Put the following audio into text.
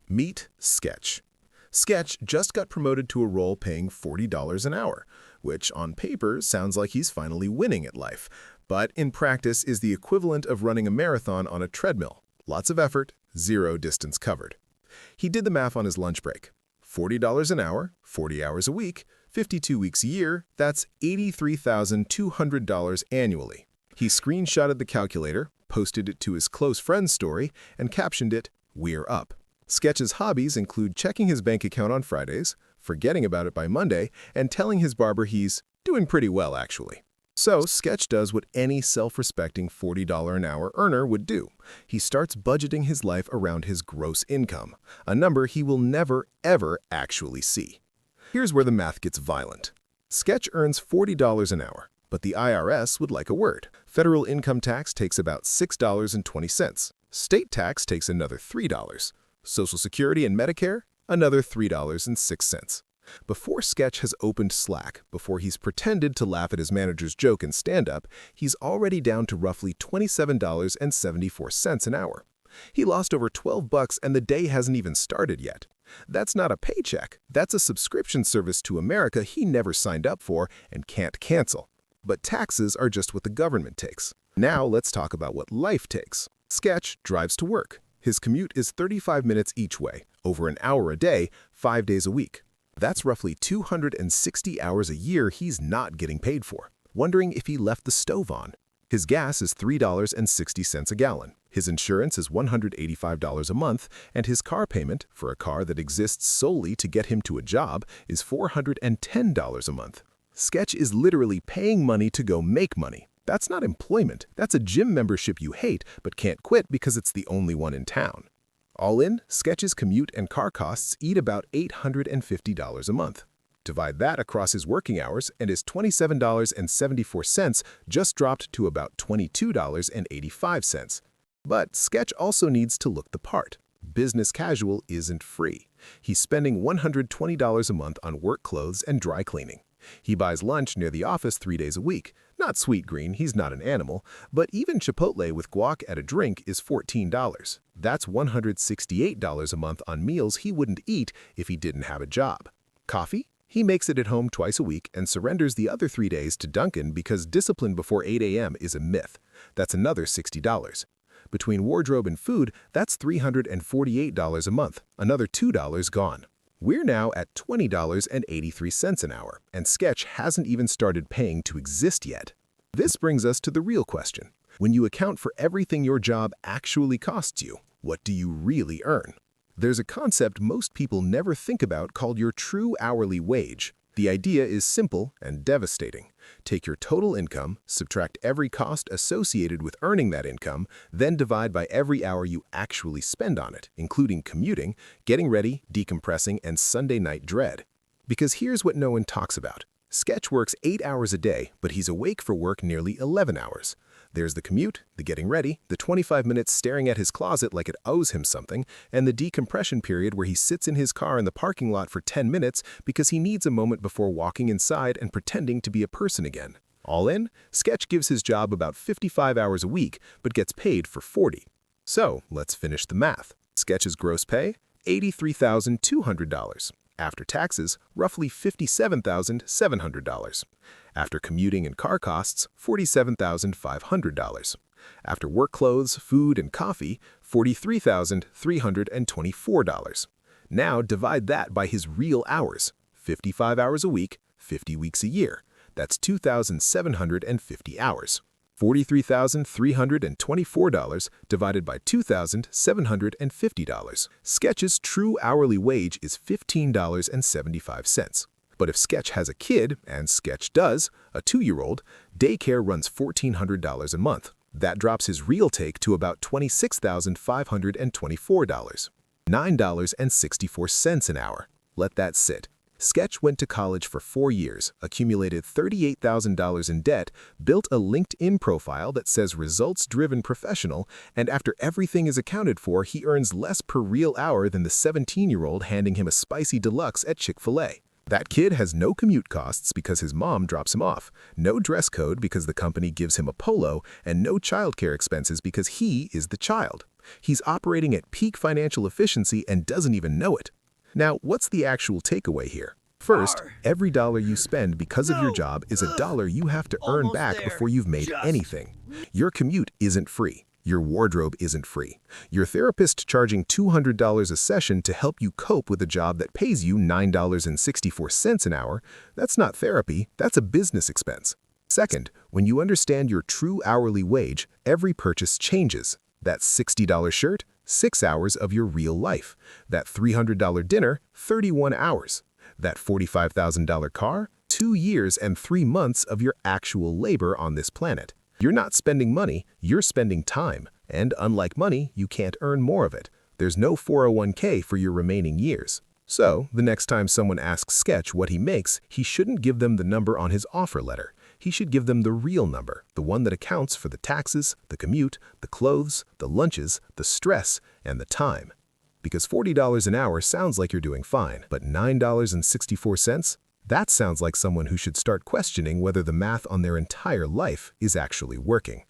Meet Sketch. Sketch just got promoted to a role paying $40 an hour, which on paper sounds like he's finally winning at life, but in practice is the equivalent of running a marathon on a treadmill. Lots of effort, zero distance covered. He did the math on his lunch break. $40 an hour, 40 hours a week, 52 weeks a year, that's $83,200 annually. He screenshotted the calculator, posted it to his close friends story, and captioned it, "We're up." Sketch's hobbies include checking his bank account on Fridays, forgetting about it by Monday, and telling his barber he's doing pretty well, actually. So Sketch does what any self-respecting $40 an hour earner would do. He starts budgeting his life around his gross income, a number he will never, ever actually see. Here's where the math gets violent. Sketch earns $40 an hour, but the IRS would like a word. Federal income tax takes about $6.20. State tax takes another $3. Social Security and Medicare, another $3.06. Before Sketch has opened Slack, before he's pretended to laugh at his manager's joke in stand-up, he's already down to roughly $27.74 an hour. He lost over $12 and the day hasn't even started yet. That's not a paycheck. That's a subscription service to America he never signed up for and can't cancel. But taxes are just what the government takes. Now let's talk about what life takes. Sketch drives to work. His commute is 35 minutes each way, over an hour a day, 5 days a week. That's roughly 260 hours a year he's not getting paid for, wondering if he left the stove on. His gas is $3.60 a gallon. His insurance is $185 a month, and his car payment, for a car that exists solely to get him to a job, is $410 a month. Sketch is literally paying money to go make money. That's not employment. That's a gym membership you hate but can't quit because it's the only one in town. All in, Sketch's commute and car costs eat about $850 a month. Divide that across his working hours, and his $27.74 just dropped to about $22.85. But Sketch also needs to look the part. Business casual isn't free. He's spending $120 a month on work clothes and dry cleaning. He buys lunch near the office 3 days a week. Not Sweet Green, he's not an animal, but even Chipotle with guac at a drink is $14. That's $168 a month on meals he wouldn't eat if he didn't have a job. Coffee? He makes it at home twice a week and surrenders the other 3 days to Dunkin' because discipline before 8 a.m. is a myth. That's another $60. Between wardrobe and food, that's $348 a month, another $2 gone. We're now at $20.83 an hour, and Sketch hasn't even started paying to exist yet. This brings us to the real question. When you account for everything your job actually costs you, what do you really earn? There's a concept most people never think about called your true hourly wage. The idea is simple and devastating. Take your total income, subtract every cost associated with earning that income, then divide by every hour you actually spend on it, including commuting, getting ready, decompressing, and Sunday night dread. Because here's what no one talks about. Sketch works 8 hours a day, but he's awake for work nearly 11 hours. There's the commute, the getting ready, the 25 minutes staring at his closet like it owes him something, and the decompression period where he sits in his car in the parking lot for 10 minutes because he needs a moment before walking inside and pretending to be a person again. All in, Sketch gives his job about 55 hours a week, but gets paid for 40. So, let's finish the math. Sketch's gross pay? $83,200. After taxes, roughly $57,700. After commuting and car costs, $47,500. After work clothes, food, and coffee, $43,324. Now divide that by his real hours, 55 hours a week, 50 weeks a year. That's 2,750 hours. $43,324 divided by $2,750. Sketch's true hourly wage is $15.75. But if Sketch has a kid, and Sketch does, a 2-year-old, daycare runs $1,400 a month. That drops his real take to about $26,524. $9.64 an hour. Let that sit. Sketch went to college for 4 years, accumulated $38,000 in debt, built a LinkedIn profile that says results-driven professional, and after everything is accounted for, he earns less per real hour than the 17-year-old handing him a spicy deluxe at Chick-fil-A. That kid has no commute costs because his mom drops him off, no dress code because the company gives him a polo, and no childcare expenses because he is the child. He's operating at peak financial efficiency and doesn't even know it. Now, what's the actual takeaway here? First, every dollar you spend because of your job is a dollar you have to earn back before you've made anything. Your commute isn't free. Your wardrobe isn't free. Your therapist charging $200 a session to help you cope with a job that pays you $9.64 an hour, that's not therapy, that's a business expense. Second, when you understand your true hourly wage, every purchase changes. That $60 shirt, 6 hours of your real life. That $300 dinner, 31 hours. That $45,000 car, 2 years and 3 months of your actual labor on this planet. You're not spending money, you're spending time. And unlike money, you can't earn more of it. There's no 401k for your remaining years. So, the next time someone asks Sketch what he makes, he shouldn't give them the number on his offer letter. He should give them the real number, the one that accounts for the taxes, the commute, the clothes, the lunches, the stress, and the time. Because $40 an hour sounds like you're doing fine, but $9.64? That sounds like someone who should start questioning whether the math on their entire life is actually working.